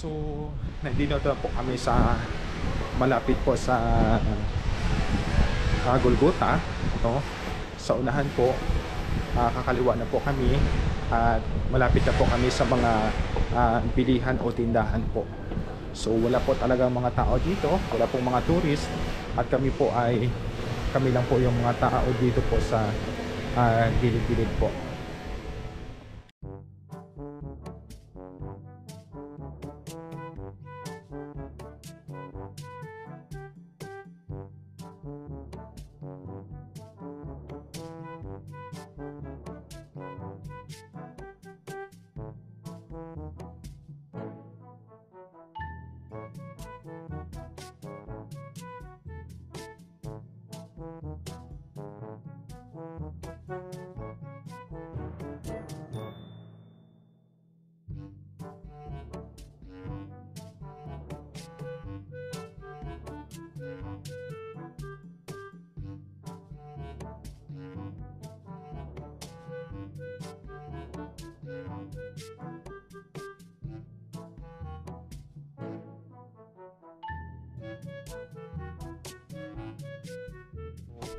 So, nandito na po kami sa malapit po sa Golgota. Ito, sa unahan po, kakaliwa na po kami at malapit na po kami sa mga bilihan o tindahan po. So, wala po talagang mga tao dito, wala pong mga tourist at kami lang po yung mga tao dito po sa gilid-gilid po.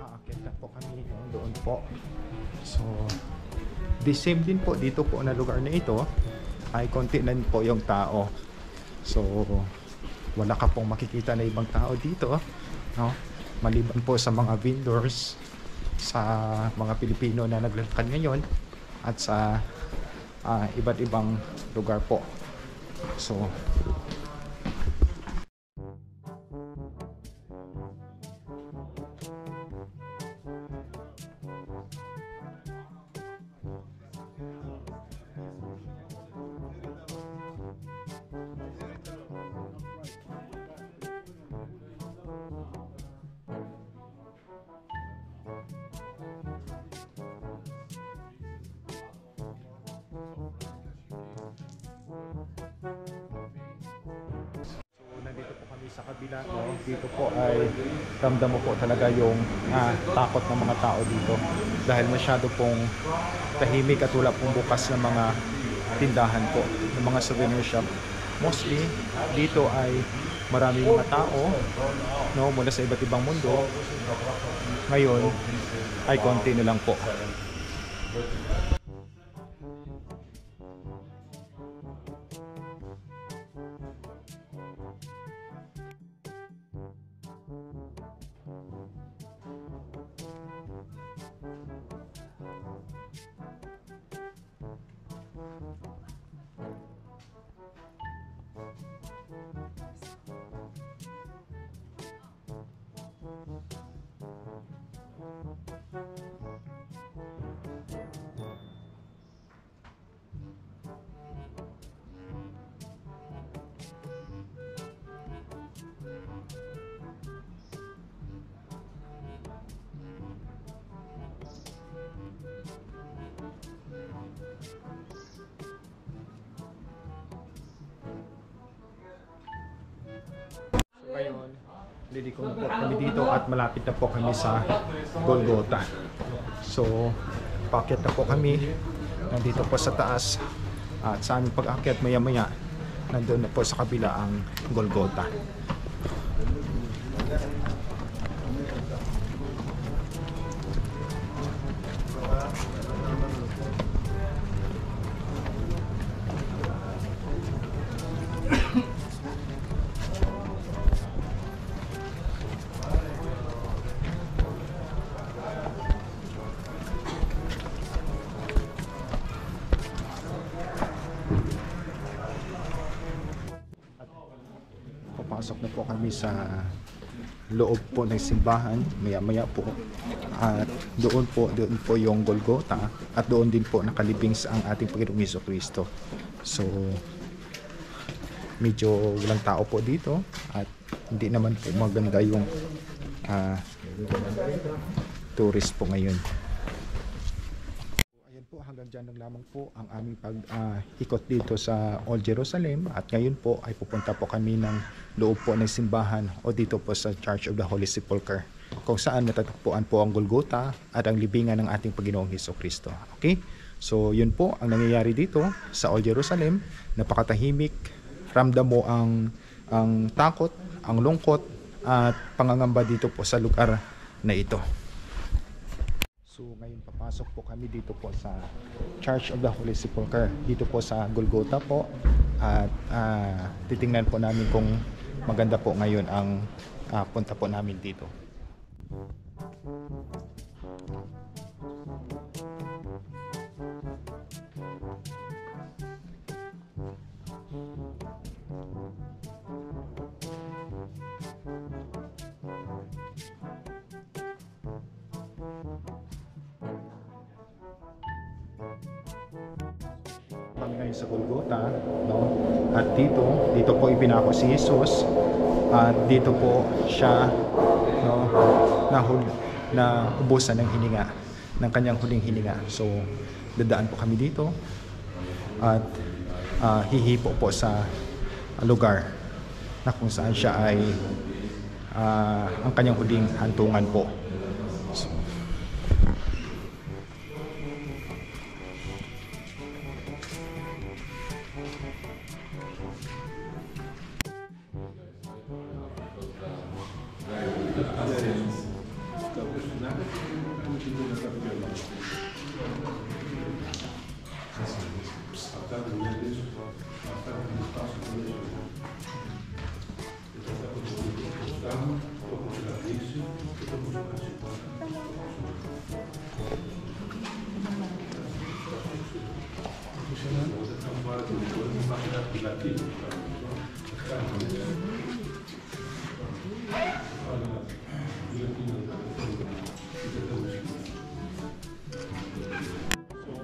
Aakyat na po kami doon po. So, the same din po dito po na lugar na ito ay konti lang po yung tao. So, wala ka pong makikita na ibang tao dito, no? Maliban po sa mga vendors, sa mga Pilipino na naglalakad ngayon at sa iba't ibang lugar po. So, nandito po kami sa kabila, no? Dito po ay ramdam mo po talaga yung takot ng mga tao dito dahil masyado pong tahimik at wala pong bukas ng mga tindahan po, ng mga souvenir shop. Mostly dito ay maraming mga tao, no, mula sa iba't ibang mundo. Ngayon ay konti na lang po. Ngayon, liliko na po kami dito at malapit na po kami sa Golgota. So, paakyat na po kami. Nandito po sa taas. At sa aming pag-akyat maya-maya, nandun na po sa kabila ang Golgota. Papasok na po kami sa loob po ng simbahan maya-maya po at doon po yung Golgota at doon din po nakalibing sa ang ating Panginoong Jesucristo. So medyo walang tao po dito at hindi naman po maganda yung tourist po ngayon. Ayan po, hanggang dyan lang lamang po ang aming pag-ikot dito sa Old Jerusalem at ngayon po ay pupunta po kami ng loob po ng simbahan o dito po sa Church of the Holy Sepulchre kung saan natatagpuan po ang Golgota at ang libingan ng ating Panginoong Jesucristo. Okay? So yun po ang nangyayari dito sa Old Jerusalem. Napakatahimik ramdam mo ang takot, ang lungkot at pangangamba dito po sa lugar na ito. So ngayon papasok po kami dito po sa Church of the Holy Sepulchre dito po sa Golgotha po, at titingnan po namin kung maganda po ngayon ang punta po namin dito. Kami ngayon sa Golgotha, no? At dito po ipinako si Jesus, at dito po siya, no, na ubusan ng hininga, ng kanyang huling hininga. So dadaan po kami dito at hihipo po sa lugar na kung saan siya ay ang kanyang huling hantungan po. So,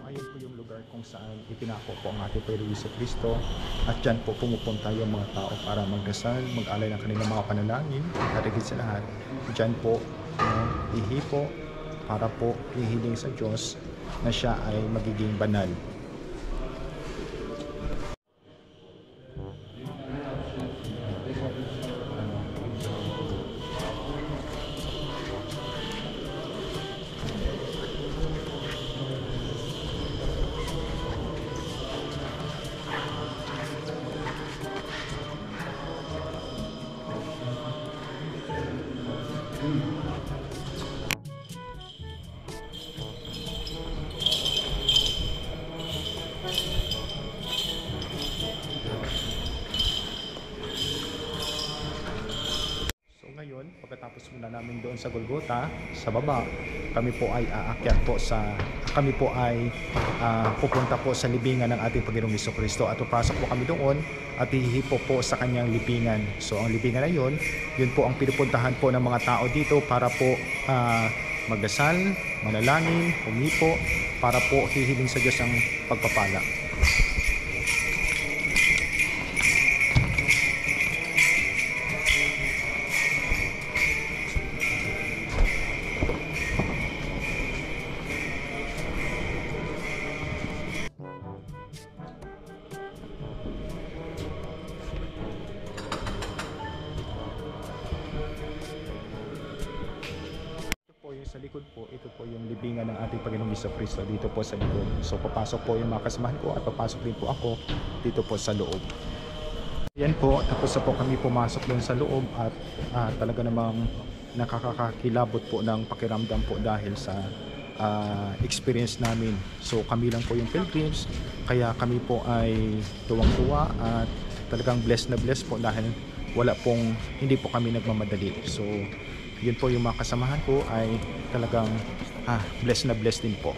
ayun po yung lugar kung saan ipinako po ang ating Panginoong Jesucristo, at dyan po pumupunta yung mga tao para magdasal, mag-alay ng kanilang mga panalangin, at higit sa lahat, dyan po ihipo para po ihiling sa Diyos na siya ay magiging banal. Pagkatapos muna namin doon sa Golgotha, sa baba, kami po ay pupunta po sa libingan ng ating Panginoong Jesucristo, at papasok po kami doon at hihipo po sa kanyang libingan. So ang libingan na yun po ang pinupuntahan po ng mga tao dito para po magdasal, manalangin, humipo, para po hihiling sa Diyos ang pagpapala. Sa likod po, ito po yung libingan ng ating Panginoong Jesucristo dito po sa likod. So papasok po yung mga kasamahan ko at papasok din po ako dito po sa loob. Yan po, tapos na po kami pumasok doon sa loob, at talaga namang nakakakilabot po ng pakiramdam po dahil sa experience namin. So kami lang po yung pilgrims, kaya kami po ay tuwang-tuwa at talagang blessed na blessed po dahil hindi po kami nagmamadali. So yun po, yung mga kasamahan ko ay talagang blessed na blessed din po.